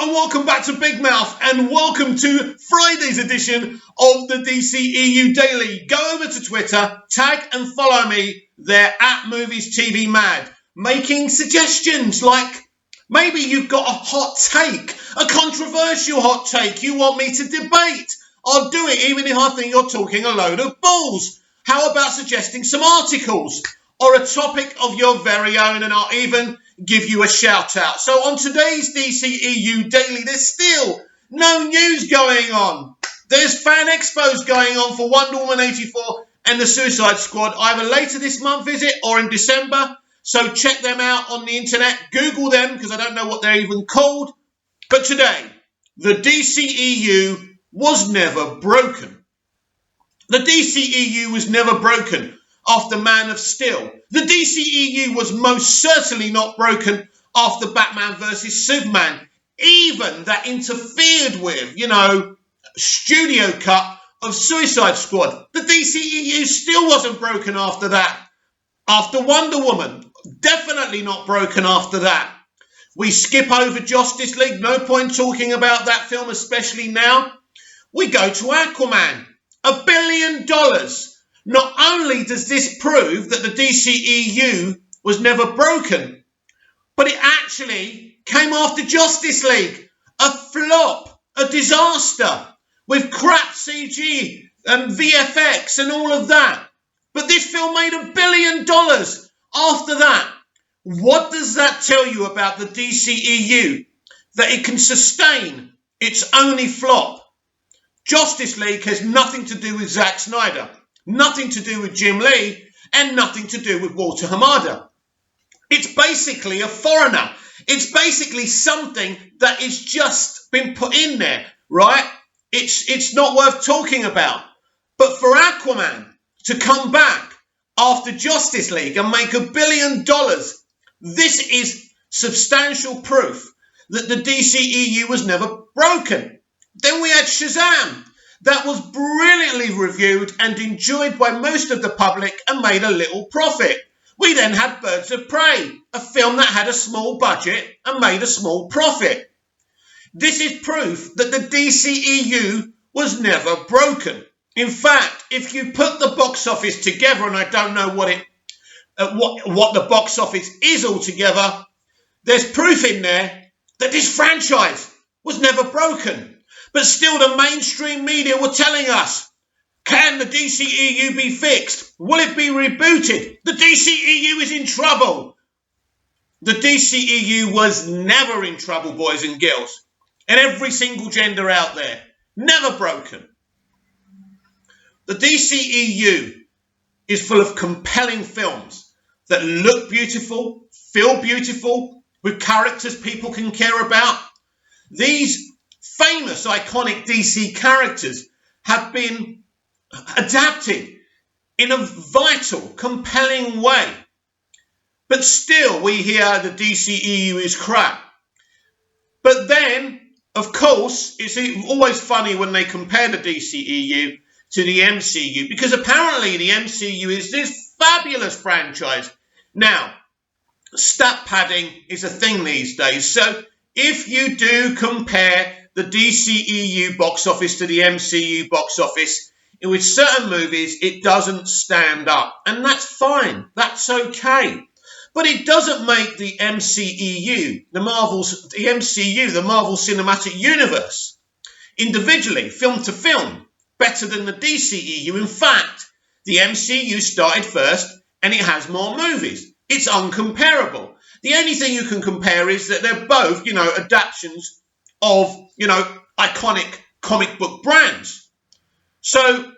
and welcome back to Big Mouth, and welcome to Friday's edition of the dceu Daily. Go over to Twitter, tag and follow me there at Movies TV Mad, making suggestions like maybe you've got a hot take, a controversial hot take you want me to debate. I'll do it even if I think you're talking a load of balls. How about suggesting some articles or a topic of your very own, and I'll even give you a shout out. So on today's dceu Daily, there's still no news going on. There's fan expos going on for Wonder Woman 84 and the Suicide Squad, either later this month, is it, or in December. So check them out on the internet. Google them, because I don't know what they're even called. But today, the DCEU was never broken. The DCEU was never broken after Man of Steel. The DCEU was most certainly not broken after Batman vs. Superman, even that interfered with, studio cut of Suicide Squad. The DCEU still wasn't broken after that. After Wonder Woman, definitely not broken after that. We skip over Justice League, no point talking about that film, especially now. We go to Aquaman, $1 billion. Not only does this prove that the DCEU was never broken, but it actually came after Justice League, a flop, a disaster, with crap CG and VFX and all of that. But this film made $1 billion after that. What does that tell you about the DCEU? That it can sustain its only flop. Justice League has nothing to do with Zack Snyder, nothing to do with Jim Lee, and nothing to do with Walter Hamada. It's basically a foreigner. It's basically something that is just been put in there, right? It's not worth talking about. But for Aquaman to come back after Justice League and make $1 billion, this is substantial proof that the DCEU was never broken. Then we had Shazam. That was brilliantly reviewed and enjoyed by most of the public and made a little profit. We then had Birds of Prey, a film that had a small budget and made a small profit. This is proof that the DCEU was never broken. In fact, if you put the box office together, and I don't know what the box office is altogether, there's proof in there that this franchise was never broken. But still the mainstream media were telling us, can the DCEU be fixed? Will it be rebooted? The DCEU is in trouble. The DCEU was never in trouble, boys and girls. And every single gender out there, never broken. The DCEU is full of compelling films that look beautiful, feel beautiful, with characters people can care about. These famous, iconic DC characters have been adapted in a vital, compelling way. But still, we hear the DCEU is crap. But then, of course, it's always funny when they compare the DCEU to the MCU, because apparently the MCU is this fabulous franchise. Now, stat padding is a thing these days, so if you do compare the DCEU box office to the MCU box office, with certain movies, it doesn't stand up. And that's fine. That's okay. But it doesn't make the MCEU, the Marvel Cinematic Universe, individually, film to film, better than the DCEU. In fact, the MCU started first and it has more movies. It's uncomparable. The only thing you can compare is that they're both, adaptations of, iconic comic book brands. So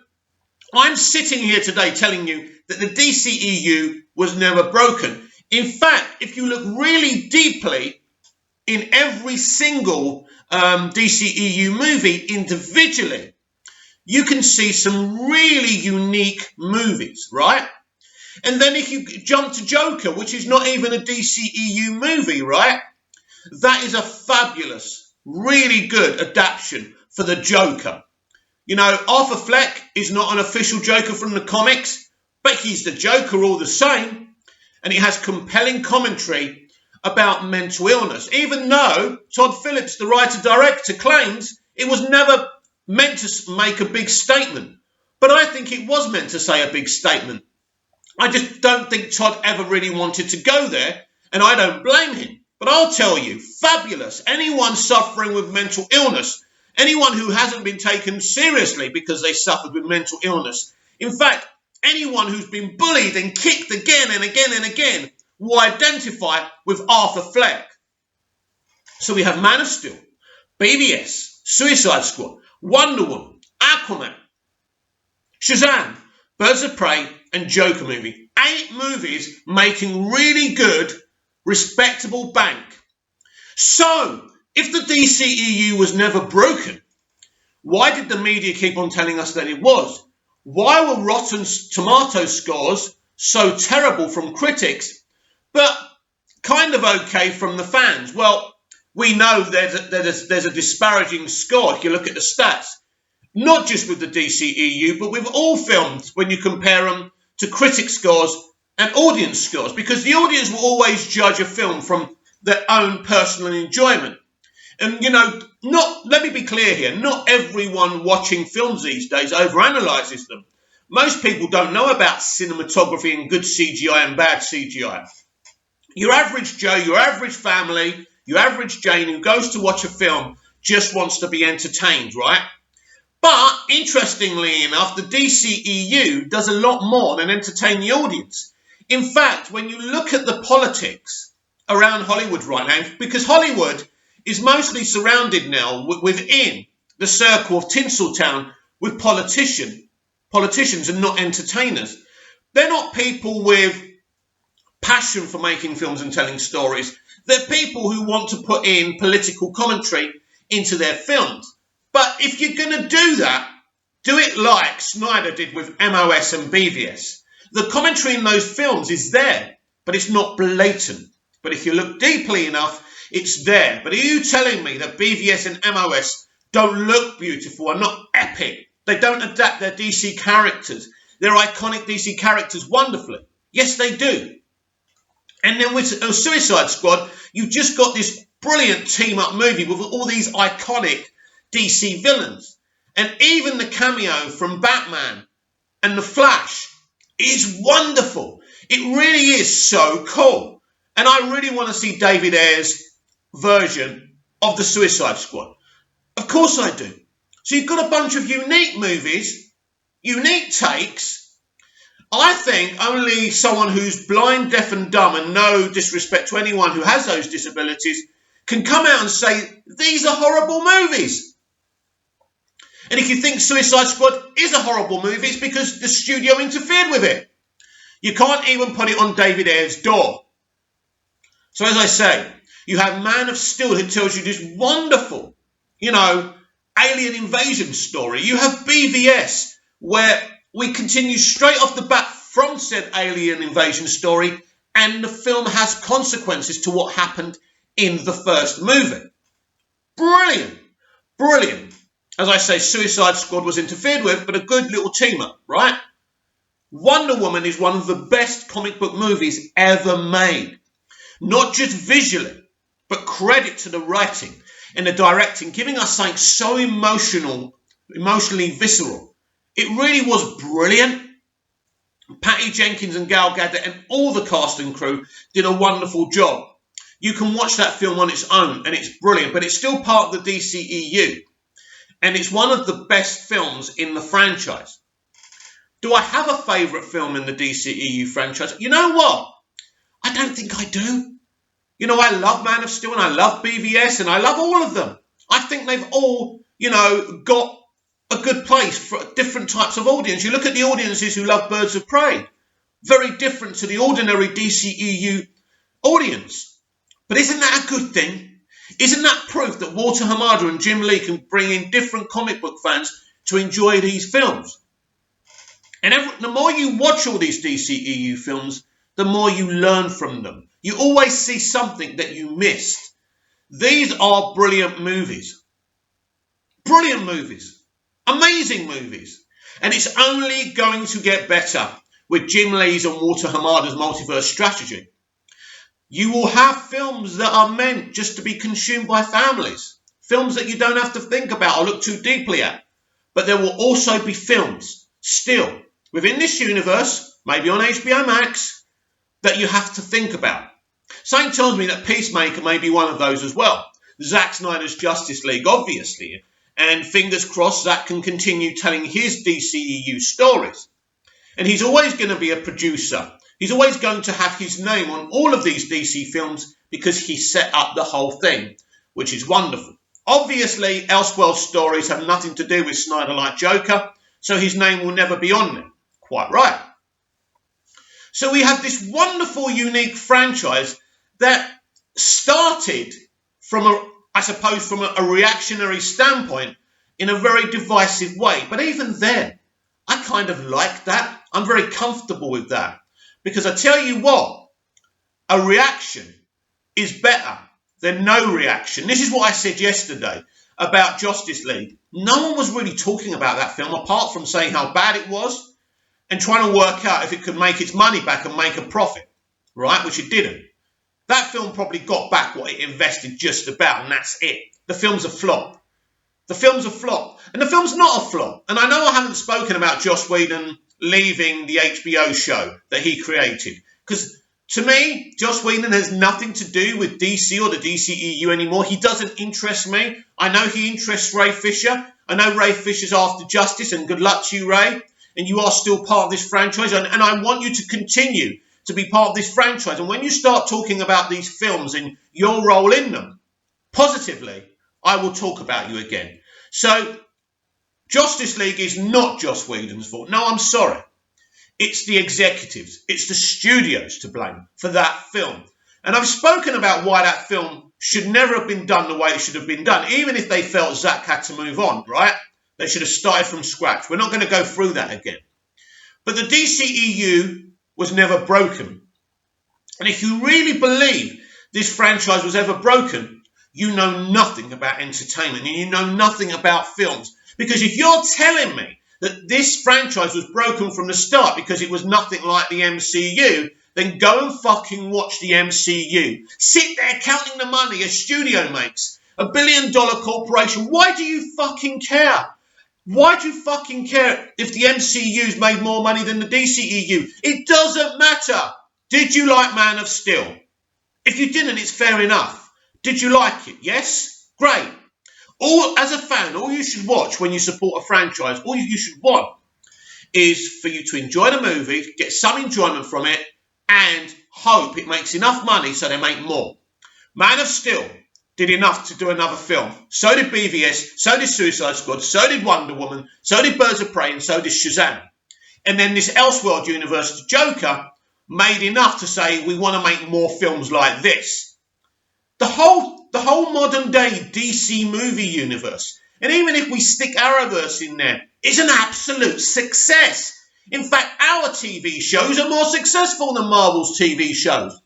I'm sitting here today telling you that the DCEU was never broken. In fact, if you look really deeply in every single DCEU movie individually, you can see some really unique movies, right? And then if you jump to Joker, which is not even a DCEU movie, right? That is a fabulous, really good adaptation for the Joker. Arthur Fleck is not an official Joker from the comics, but he's the Joker all the same. And it has compelling commentary about mental illness, even though Todd Phillips, the writer-director, claims it was never meant to make a big statement. But I think it was meant to say a big statement. I just don't think Todd ever really wanted to go there, and I don't blame him. But I'll tell you, fabulous. Anyone suffering with mental illness, anyone who hasn't been taken seriously because they suffered with mental illness, in fact, anyone who's been bullied and kicked again and again and again will identify with Arthur Fleck. So we have Man of Steel, BVS, Suicide Squad, Wonder Woman, Aquaman, Shazam, Birds of Prey, and Joker movie. 8 movies making really good, respectable bank. So, if the DCEU was never broken, why did the media keep on telling us that it was? Why were Rotten Tomato scores so terrible from critics, but kind of okay from the fans? Well, we know there's a disparaging score if you look at the stats. Not just with the DCEU, but with all films when you compare them to critic scores and audience scores, because the audience will always judge a film from their own personal enjoyment. And, let me be clear here, not everyone watching films these days overanalyzes them. Most people don't know about cinematography and good CGI and bad CGI. Your average Joe, your average family, your average Jane who goes to watch a film just wants to be entertained, right? But, interestingly enough, the DCEU does a lot more than entertain the audience. In fact, when you look at the politics around Hollywood right now, because Hollywood is mostly surrounded now within the circle of Tinseltown with politicians and not entertainers. They're not people with passion for making films and telling stories. They're people who want to put in political commentary into their films. But if you're going to do that, do it like Snyder did with MOS and BVS. The commentary in those films is there, but it's not blatant. But if you look deeply enough, it's there. But are you telling me that BVS and MOS don't look beautiful and not epic? They don't adapt their DC characters, their iconic DC characters wonderfully? Yes, they do. And then with Suicide Squad, you've just got this brilliant team-up movie with all these iconic DC villains. And even the cameo from Batman and The Flash is wonderful. It really is so cool. And I really want to see David Ayer's version of the Suicide Squad. Of course I do. So you've got a bunch of unique movies, unique takes. I think only someone who's blind, deaf and dumb, and no disrespect to anyone who has those disabilities, can come out and say, these are horrible movies. And if you think Suicide Squad is a horrible movie, it's because the studio interfered with it. You can't even put it on David Ayer's door. So as I say, you have Man of Steel who tells you this wonderful, alien invasion story. You have BVS where we continue straight off the bat from said alien invasion story, and the film has consequences to what happened in the first movie. Brilliant. Brilliant. As I say, Suicide Squad was interfered with, but a good little team-up, right? Wonder Woman is one of the best comic book movies ever made. Not just visually, but credit to the writing and the directing, giving us something so emotionally visceral. It really was brilliant. Patty Jenkins and Gal Gadot and all the cast and crew did a wonderful job. You can watch that film on its own and it's brilliant, but it's still part of the DCEU. And it's one of the best films in the franchise. Do I have a favourite film in the DCEU franchise? You know what? I don't think I do. I love Man of Steel and I love BVS and I love all of them. I think they've all, got a good place for different types of audience. You look at the audiences who love Birds of Prey. Very different to the ordinary DCEU audience. But isn't that a good thing? Isn't that proof that Walter Hamada and Jim Lee can bring in different comic book fans to enjoy these films? And the more you watch all these DCEU films, the more you learn from them. You always see something that you missed. These are brilliant movies. Brilliant movies. Amazing movies. And it's only going to get better with Jim Lee's and Walter Hamada's multiverse strategy. You will have films that are meant just to be consumed by families. Films that you don't have to think about or look too deeply at. But there will also be films, still, within this universe, maybe on HBO Max, that you have to think about. Something tells me that Peacemaker may be one of those as well. Zack Snyder's Justice League, obviously. And fingers crossed, Zack can continue telling his DCEU stories. And he's always going to be a producer. He's always going to have his name on all of these DC films because he set up the whole thing, which is wonderful. Obviously, Elseworld stories have nothing to do with Snyder like Joker, so his name will never be on them. Quite right. So we have this wonderful, unique franchise that started from a reactionary standpoint in a very divisive way. But even then, I kind of like that. I'm very comfortable with that. Because I tell you what, a reaction is better than no reaction. This is what I said yesterday about Justice League. No one was really talking about that film apart from saying how bad it was and trying to work out if it could make its money back and make a profit, right? Which it didn't. That film probably got back what it invested just about, and that's it. The film's a flop. The film's a flop. And the film's not a flop. And I know I haven't spoken about Joss Whedon leaving the HBO show that he created. Because to me, Joss Whedon has nothing to do with DC or the DCEU anymore. He doesn't interest me. I know he interests Ray Fisher. I know Ray Fisher's after justice, and good luck to you, Ray. And you are still part of this franchise. And I want you to continue to be part of this franchise. And when you start talking about these films and your role in them, positively, I will talk about you again. So, Justice League is not Joss Whedon's fault. No, I'm sorry. It's the executives. It's the studios to blame for that film. And I've spoken about why that film should never have been done the way it should have been done, even if they felt Zack had to move on, right? They should have started from scratch. We're not going to go through that again. But the DCEU was never broken. And if you really believe this franchise was ever broken, you know nothing about entertainment and you know nothing about films. Because if you're telling me that this franchise was broken from the start because it was nothing like the MCU, then go and fucking watch the MCU. Sit there counting the money a studio makes. $1 billion corporation. Why do you fucking care? Why do you fucking care if the MCU's made more money than the DCEU? It doesn't matter. Did you like Man of Steel? If you didn't, it's fair enough. Did you like it? Yes? Great. As a fan, all you should watch when you support a franchise, all you should want is for you to enjoy the movie, get some enjoyment from it, and hope it makes enough money so they make more. Man of Steel did enough to do another film. So did BVS, so did Suicide Squad, so did Wonder Woman, so did Birds of Prey, and so did Shazam. And then this Elseworld universe, the Joker, made enough to say we want to make more films like this. The whole modern day DC movie universe, and even if we stick Arrowverse in there, is an absolute success. In fact, our TV shows are more successful than Marvel's TV shows.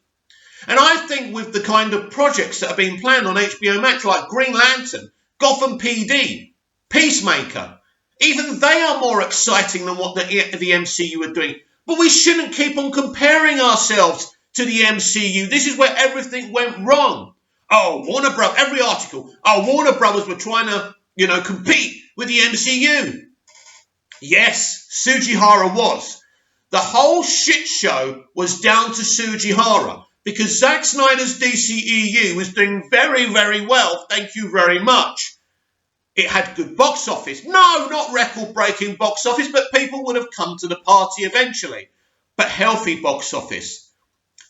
And I think with the kind of projects that are being planned on HBO Max, like Green Lantern, Gotham PD, Peacemaker, even they are more exciting than what the MCU are doing. But we shouldn't keep on comparing ourselves to the MCU. This is where everything went wrong. Oh, Warner Brothers, every article. Oh, Warner Brothers were trying to, compete with the MCU. Yes, Sugihara was. The whole shit show was down to Sugihara because Zack Snyder's DCEU was doing very, very well. Thank you very much. It had good box office. No, not record-breaking box office, but people would have come to the party eventually. But healthy box office.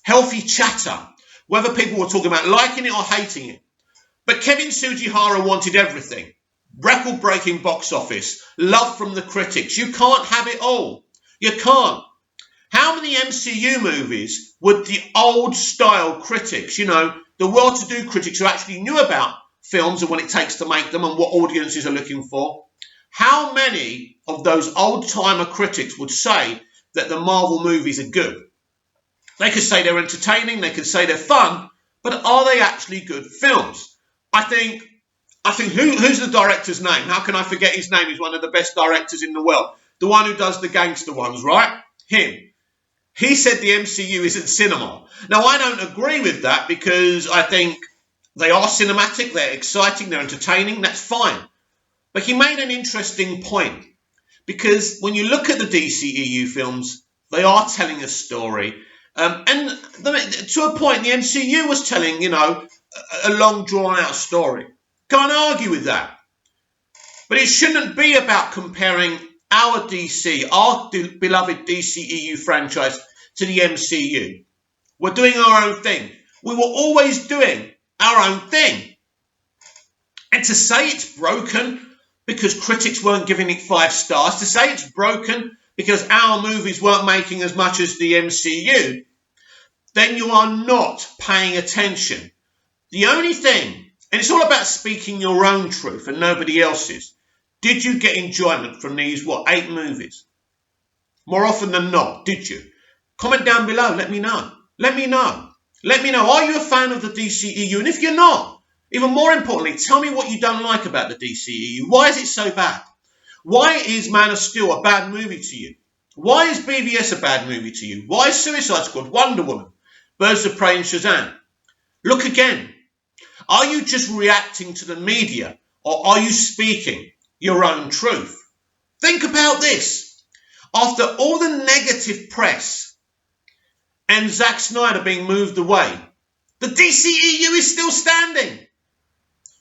Healthy chatter. Whether people were talking about liking it or hating it. But Kevin Sugihara wanted everything. Record-breaking box office. Love from the critics. You can't have it all. You can't. How many MCU movies would the old-style critics, the well-to-do critics who actually knew about films and what it takes to make them and what audiences are looking for, how many of those old-timer critics would say that the Marvel movies are good? They could say they're entertaining, they could say they're fun, but are they actually good films? I think who's the director's name? How can I forget his name? He's one of the best directors in the world. The one who does the gangster ones, right? Him. He said the MCU isn't cinema. Now, I don't agree with that because I think they are cinematic, they're exciting, they're entertaining, that's fine. But he made an interesting point because when you look at the DCEU films, they are telling a story. And to a point, the MCU was telling, a long drawn-out story. Can't argue with that. But it shouldn't be about comparing our beloved DCEU franchise to the MCU. We're doing our own thing. We were always doing our own thing. And to say it's broken because critics weren't giving it 5 stars, to say it's broken because our movies weren't making as much as the MCU, then you are not paying attention. The only thing, and it's all about speaking your own truth and nobody else's. Did you get enjoyment from these, 8 movies? More often than not, did you? Comment down below, let me know. Let me know. Let me know, are you a fan of the DCEU? And if you're not, even more importantly, tell me what you don't like about the DCEU. Why is it so bad? Why is Man of Steel a bad movie to you? Why is BVS a bad movie to you? Why is Suicide Squad, Wonder Woman, Birds of Prey and Shazam? Look again. Are you just reacting to the media or are you speaking your own truth? Think about this. After all the negative press and Zack Snyder being moved away, the DCEU is still standing.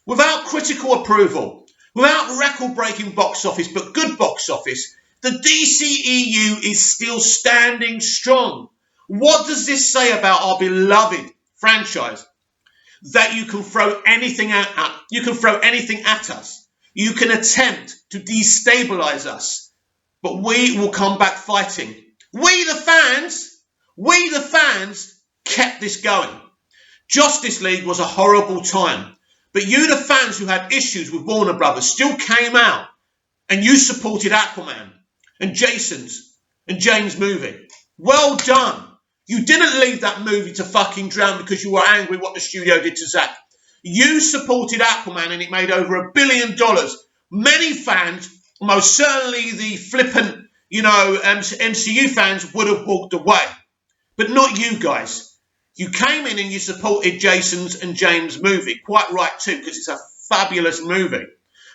Without critical approval, without record-breaking box office, but good box office, the DCEU is still standing strong. What does this say about our beloved franchise? That you can throw anything at us. You can attempt to destabilize us, but we will come back fighting. We the fans kept this going. Justice League was a horrible time, but you the fans who had issues with Warner Brothers still came out and you supported Aquaman and Jason's and James' movie. Well done. You didn't leave that movie to fucking drown because you were angry what the studio did to Zack. You supported Aquaman and it made over $1 billion. Many fans, most certainly the flippant, MCU fans, would have walked away. But not you guys. You came in and you supported Jason's and James' movie. Quite right too, because it's a fabulous movie.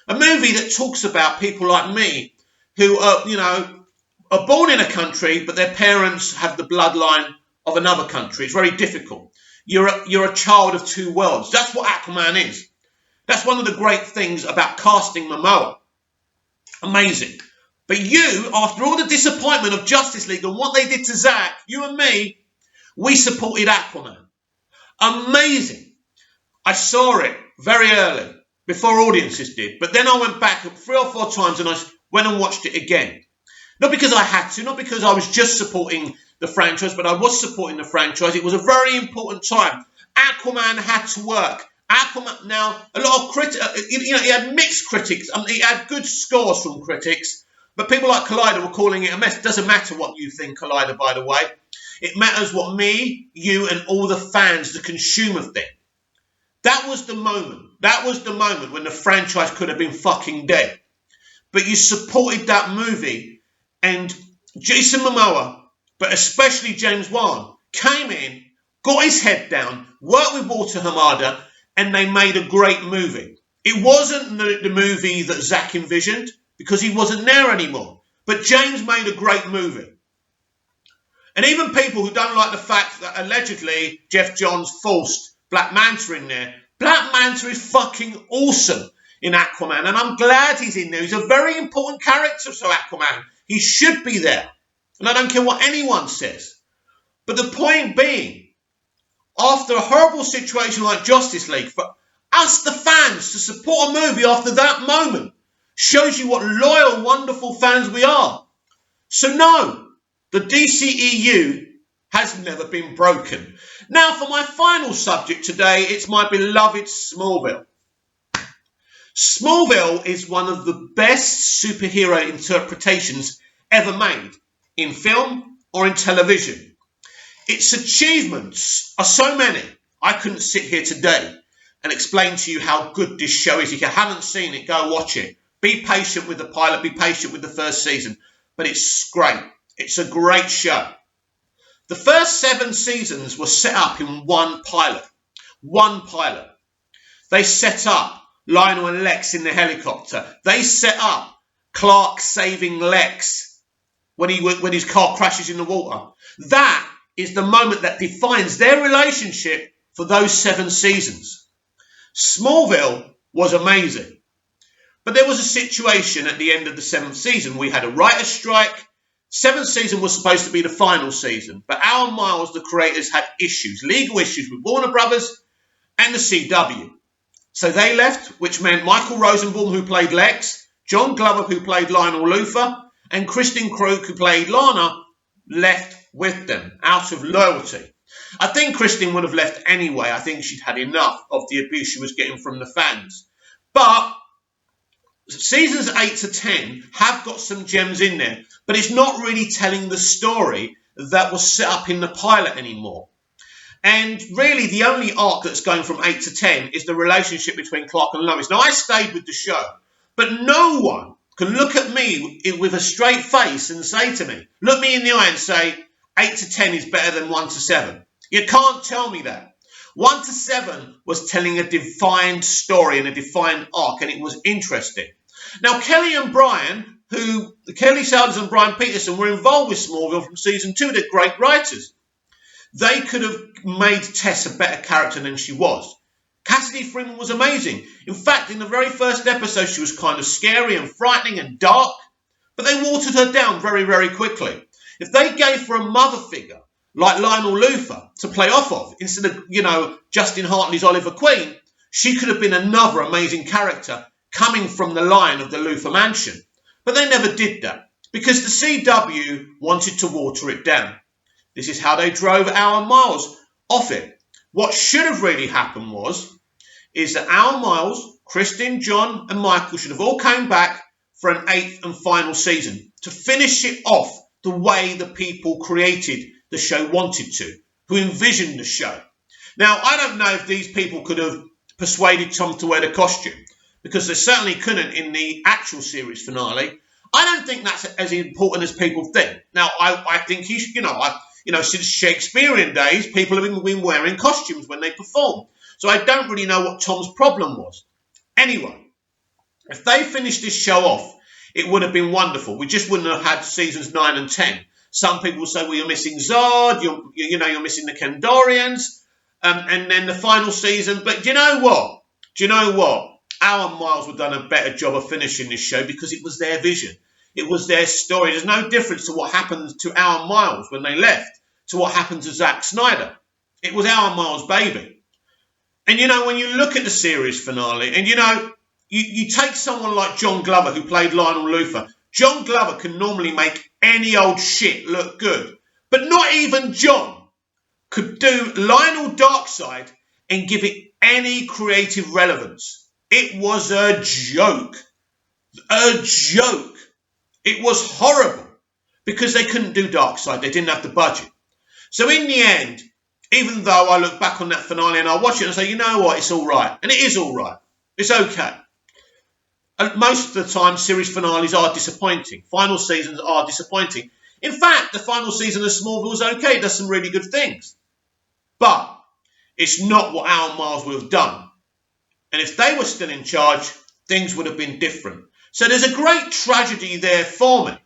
A movie that talks about people like me who are born in a country, but their parents have the bloodline of another country. It's very difficult. You're a child of two worlds. That's what Aquaman is. That's one of the great things about casting Momoa. Amazing. But you, after all the disappointment of Justice League and what they did to Zack, you and me, we supported Aquaman. Amazing. I saw it very early, before audiences did. But then I went back 3 or 4 times and I went and watched it again. Not because I had to, not because I was just supporting the franchise, but I was supporting the franchise. It was a very important time. Aquaman had to work. Aquaman, now, a lot of critics, he had mixed critics. He had good scores from critics, but people like Collider were calling it a mess. It doesn't matter what you think, Collider, by the way. It matters what me, you, and all the fans, the consumer, think. That was the moment. That was the moment when the franchise could have been fucking dead. But you supported that movie, and Jason Momoa, but especially James Wan, came in, got his head down, worked with Walter Hamada, and they made a great movie. It wasn't the movie that Zack envisioned, because he wasn't there anymore. But James made a great movie. And even people who don't like the fact that allegedly Jeff Johns forced Black Manta in there, Black Manta is fucking awesome in Aquaman, and I'm glad he's in there. He's a very important character, so Aquaman. He should be there. And I don't care what anyone says. But the point being, after a horrible situation like Justice League, for us, the fans, to support a movie after that moment shows you what loyal, wonderful fans we are. So no, the DCEU has never been broken. Now, for my final subject today, it's my beloved Smallville. Smallville is one of the best superhero interpretations ever made in film or in television. Its achievements are so many, I couldn't sit here today and explain to you how good this show is. If you haven't seen it, go watch it. Be patient with the pilot, be patient with the first season, but it's great. It's a great show. The first 7 seasons were set up in one pilot. One pilot. They set up Lionel and Lex in the helicopter. They set up Clark saving Lex when his car crashes in the water. That is the moment that defines their relationship for those 7 seasons. Smallville was amazing. But there was a situation at the end of the 7th season. We had a writer's strike. 7th season was supposed to be the final season. But Alan Miles, the creators, had issues, legal issues with Warner Brothers and the CW. So they left, which meant Michael Rosenbaum, who played Lex, John Glover, who played Lionel Luthor, and Kristen Krug, who played Lana, left with them out of loyalty. I think Kristen would have left anyway. I think she'd had enough of the abuse she was getting from the fans. But seasons 8 to 10 have got some gems in there, but it's not really telling the story that was set up in the pilot anymore. And really, the only arc that's going from 8 to 10 is the relationship between Clark and Lois. Now, I stayed with the show, but no one can look at me with a straight face and say to me, look me in the eye and say, 8 to 10 is better than 1 to 7. You can't tell me that. 1 to 7 was telling a defined story and a defined arc, and it was interesting. Now, Kelly Salders and Brian Peterson were involved with Smallville from season 2. They're great writers. They could have made Tess a better character than she was. Cassidy Freeman was amazing. In fact, in the very first episode, she was kind of scary and frightening and dark, but they watered her down very, very quickly. If they gave her a mother figure like Lionel Luthor to play off of, instead of, Justin Hartley's Oliver Queen, she could have been another amazing character coming from the line of the Luthor mansion. But they never did that because the CW wanted to water it down. This is how they drove Alan Miles off it. What should have really happened is that Alan Miles, Kristen, John and Michael should have all come back for an 8th and final season to finish it off the way the people created the show wanted to, who envisioned the show. Now, I don't know if these people could have persuaded Tom to wear the costume, because they certainly couldn't in the actual series finale. I don't think that's as important as people think. Now, I think he should, since Shakespearean days, people have been wearing costumes when they perform. So I don't really know what Tom's problem was. Anyway, if they finished this show off, it would have been wonderful. We just wouldn't have had seasons 9 and 10. Some people say, well, you're missing Zod, you're missing the Kandorians, and then the final season. But do you know what? Alan Miles would have done a better job of finishing this show because it was their vision. It was their story. There's no difference to what happened to Alan Miles when they left to what happened to Zack Snyder. It was Alan Miles' baby. And, when you look at the series finale and, you take someone like John Glover who played Lionel Luthor. John Glover can normally make any old shit look good. But not even John could do Lionel Darkseid and give it any creative relevance. It was a joke. A joke. It was horrible because they couldn't do Darkseid. They didn't have the budget. So in the end, even though I look back on that finale and I watch it and say, you know what, it's all right. And it is all right. It's okay. And most of the time, series finales are disappointing. Final seasons are disappointing. In fact, the final season of Smallville is okay. It does some really good things. But it's not what Alan Miles would have done. And if they were still in charge, things would have been different. So there's a great tragedy there for me.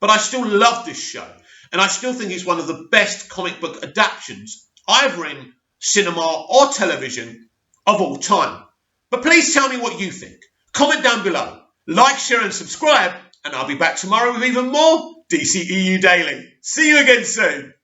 But I still love this show. And I still think it's one of the best comic book adaptations, either in cinema or television, of all time. But please tell me what you think. Comment down below. Like, share and subscribe. And I'll be back tomorrow with even more DCEU Daily. See you again soon.